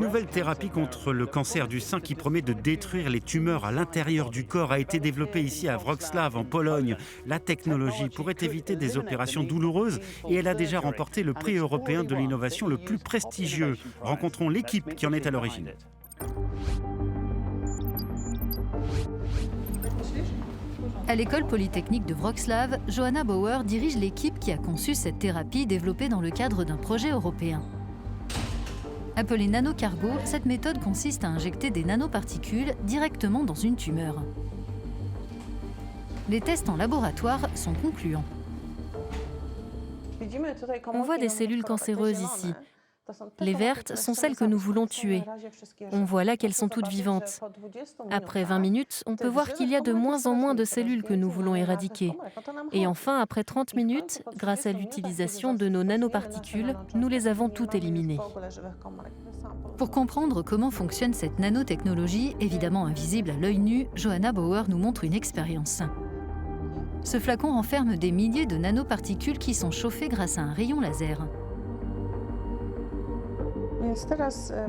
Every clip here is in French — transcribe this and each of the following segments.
nouvelle thérapie contre le cancer du sein qui promet de détruire les tumeurs à l'intérieur du corps a été développée ici à Wrocław, en Pologne. La technologie pourrait éviter des opérations douloureuses et elle a déjà remporté le prix européen de l'innovation le plus prestigieux. Rencontrons l'équipe qui en est à l'origine. À l'école polytechnique de Wrocław, Joanna Bauer dirige l'équipe qui a conçu cette thérapie développée dans le cadre d'un projet européen. Appelée nanocargo, cette méthode consiste à injecter des nanoparticules directement dans une tumeur. Les tests en laboratoire sont concluants. On voit des cellules cancéreuses ici. Les vertes sont celles que nous voulons tuer. On voit là qu'elles sont toutes vivantes. Après 20 minutes, on peut voir qu'il y a de moins en moins de cellules que nous voulons éradiquer. Et enfin, après 30 minutes, grâce à l'utilisation de nos nanoparticules, nous les avons toutes éliminées. Pour comprendre comment fonctionne cette nanotechnologie, évidemment invisible à l'œil nu, Joanna Bauer nous montre une expérience. Ce flacon renferme des milliers de nanoparticules qui sont chauffées grâce à un rayon laser.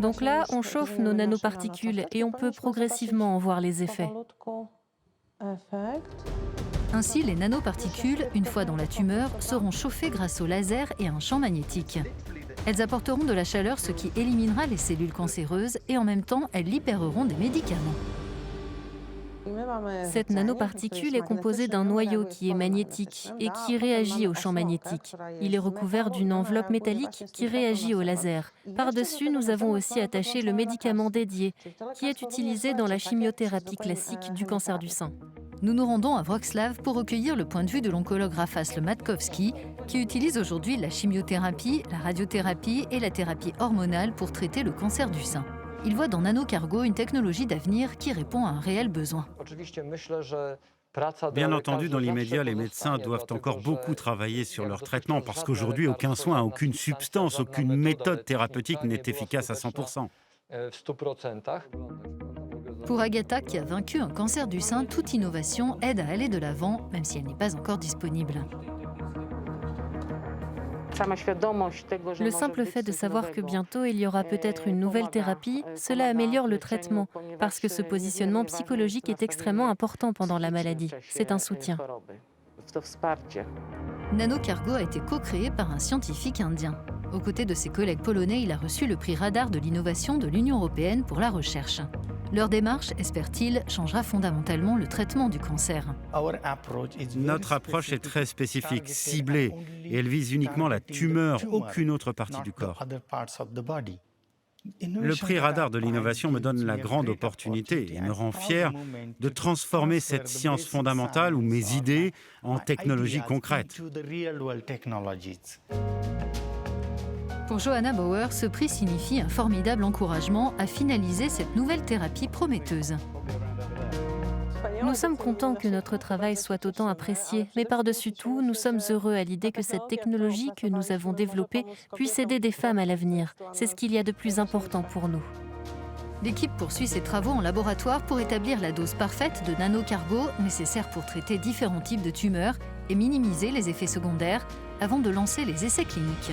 Donc là, on chauffe nos nanoparticules et on peut progressivement en voir les effets. Ainsi, les nanoparticules, une fois dans la tumeur, seront chauffées grâce au laser et à un champ magnétique. Elles apporteront de la chaleur, ce qui éliminera les cellules cancéreuses, et en même temps, elles libéreront des médicaments. Cette nanoparticule est composée d'un noyau qui est magnétique et qui réagit au champ magnétique. Il est recouvert d'une enveloppe métallique qui réagit au laser. Par-dessus, nous avons aussi attaché le médicament dédié qui est utilisé dans la chimiothérapie classique du cancer du sein. Nous nous rendons à Wrocław pour recueillir le point de vue de l'oncologue Rafał Matkowski, qui utilise aujourd'hui la chimiothérapie, la radiothérapie et la thérapie hormonale pour traiter le cancer du sein. Il voit dans nanocargo une technologie d'avenir qui répond à un réel besoin. Bien entendu, dans l'immédiat, les médecins doivent encore beaucoup travailler sur leur traitement parce qu'aujourd'hui, aucun soin, aucune substance, aucune méthode thérapeutique n'est efficace à 100%. Pour Agata, qui a vaincu un cancer du sein, toute innovation aide à aller de l'avant, même si elle n'est pas encore disponible. Le simple fait de savoir que bientôt il y aura peut-être une nouvelle thérapie, cela améliore le traitement, parce que ce positionnement psychologique est extrêmement important pendant la maladie. C'est un soutien. Nanocargo a été co-créé par un scientifique indien. Aux côtés de ses collègues polonais, il a reçu le prix Radar de l'innovation de l'Union européenne pour la recherche. Leur démarche, espère-t-il, changera fondamentalement le traitement du cancer. Notre approche est très spécifique, ciblée, et elle vise uniquement la tumeur, aucune autre partie du corps. Le prix Radar de l'innovation me donne la grande opportunité et me rend fier de transformer cette science fondamentale ou mes idées en technologies concrètes. Pour Joanna Bauer, ce prix signifie un formidable encouragement à finaliser cette nouvelle thérapie prometteuse. Nous sommes contents que notre travail soit autant apprécié, mais par-dessus tout, nous sommes heureux à l'idée que cette technologie que nous avons développée puisse aider des femmes à l'avenir. C'est ce qu'il y a de plus important pour nous. L'équipe poursuit ses travaux en laboratoire pour établir la dose parfaite de nanocargo nécessaire pour traiter différents types de tumeurs et minimiser les effets secondaires avant de lancer les essais cliniques.